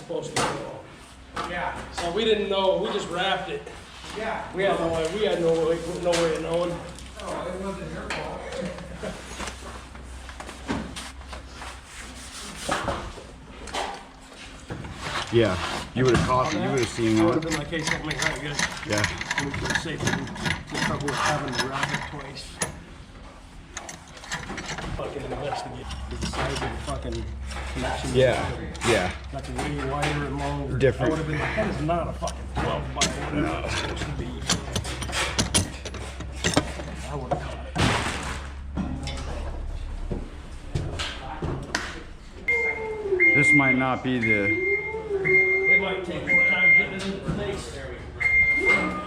supposed to go. Yeah. So we didn't know, we just wrapped it. Yeah. We had no way, no way of knowing. Oh, it wasn't your fault. Yeah, you would have caught it. You would have seen That would have it. been like, hey, something like that, good. Yeah. We could have saved him the trouble of having to wrap it twice. Fucking investigate the size of the fucking connection. Yeah. Yeah. That's way wider and longer. Different. I would have been like, that is not a fucking 12 by whatever it's supposed to be. I would have caught it. This might not be the. It might take more time getting it into place. There we go.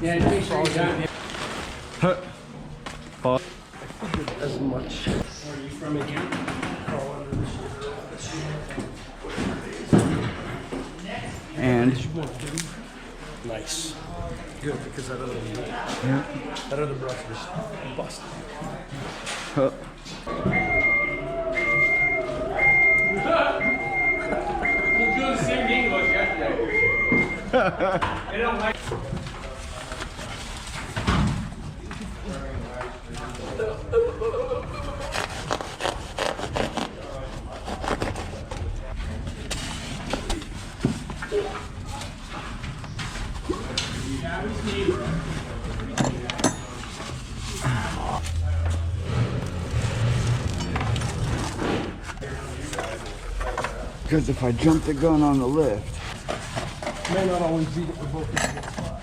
Yeah, it's all good. Huh. As much. Where are you from again? Crawl under the shit. And. Nice. Good, because that other Yeah. that other brush was busted. Huh. We'll do the same thing as yesterday. I don't like. Because if I jump the gun on the lift. May not always be that we're both in the spot.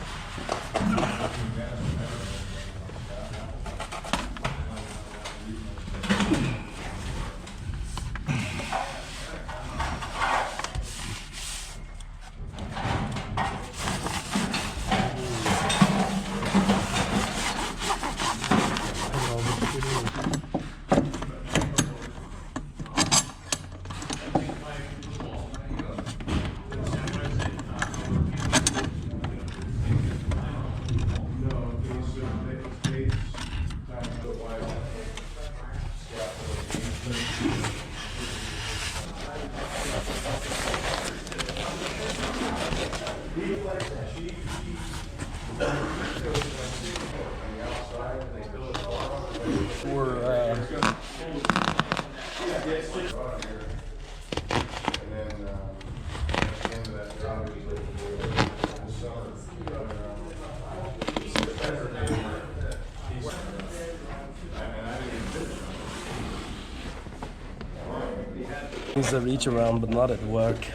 Things that reach around, but not at work.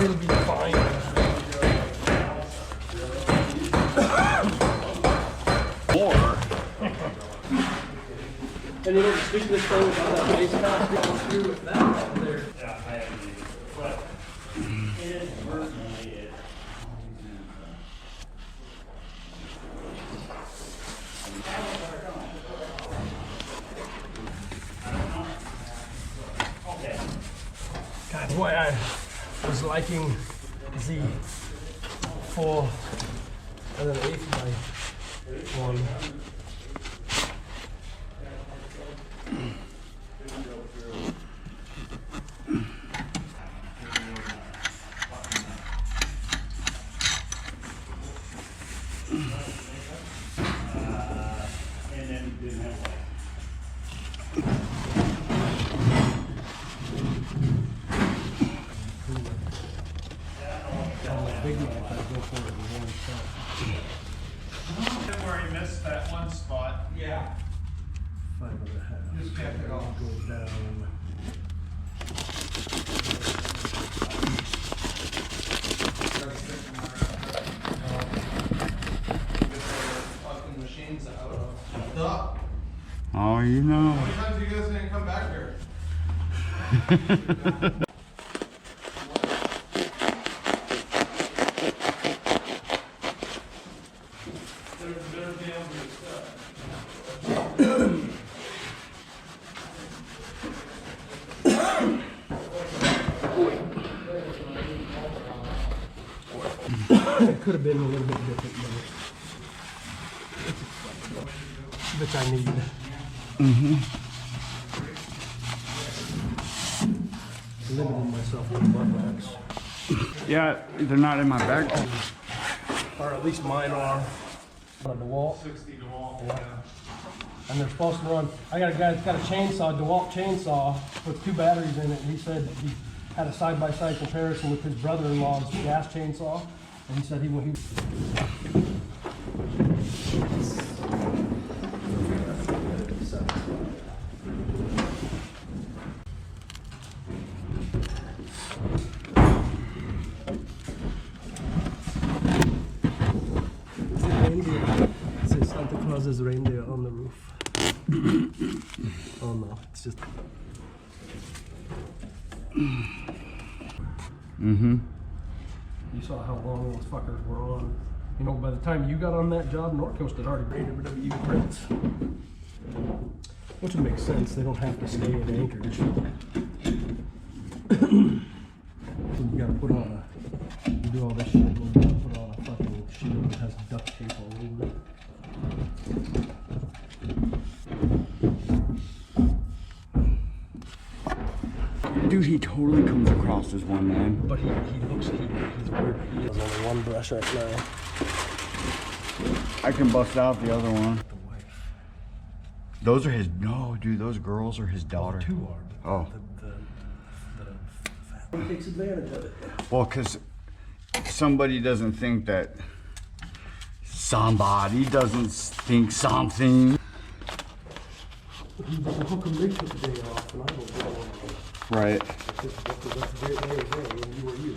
It'll be fine. And you know, speaking of this thing about that base pass going through with that up there. Yeah, I haven't either, but inadvertently it. Okay. God, boy, I was liking the 4 and then 8 by 1. And then didn't have light. Big knife, I'd go for it in one shot. Where he missed that one spot. Yeah. 5.5. Just kept it off. Go down. you know. How many times you guys didn't come back here? It could have been a little bit different, but I need. Limiting myself with butt wax. Yeah, they're not in my bag. Or at least mine are. On DeWalt. 60 DeWalt. Yeah. And they're supposed to run. I got a guy that's got a chainsaw, DeWalt chainsaw, with 2 batteries in it. And he said he had a side-by-side comparison with his brother-in-law's gas chainsaw. And he said he It says Santa Claus's reindeer on the roof. Oh no, it's just. You saw how long those fuckers were on. You know, by the time you got on that job, North Coast had already made WWE prints. Which would make sense, they don't have to stay in Anchorage. So you gotta put on you do all this shit, and you gotta put on a fucking shield that has duct tape all over it. Dude, he totally comes across as one man. But he's weird. He has only one brush right now. I can bust out the other one. The wife. Those are his. No, dude, those girls are his daughter. 2 are. Oh. He takes advantage of it. Well, because somebody doesn't think that somebody doesn't think something. How come they took the day off and I don't go on? Right. That's their day, and you were you.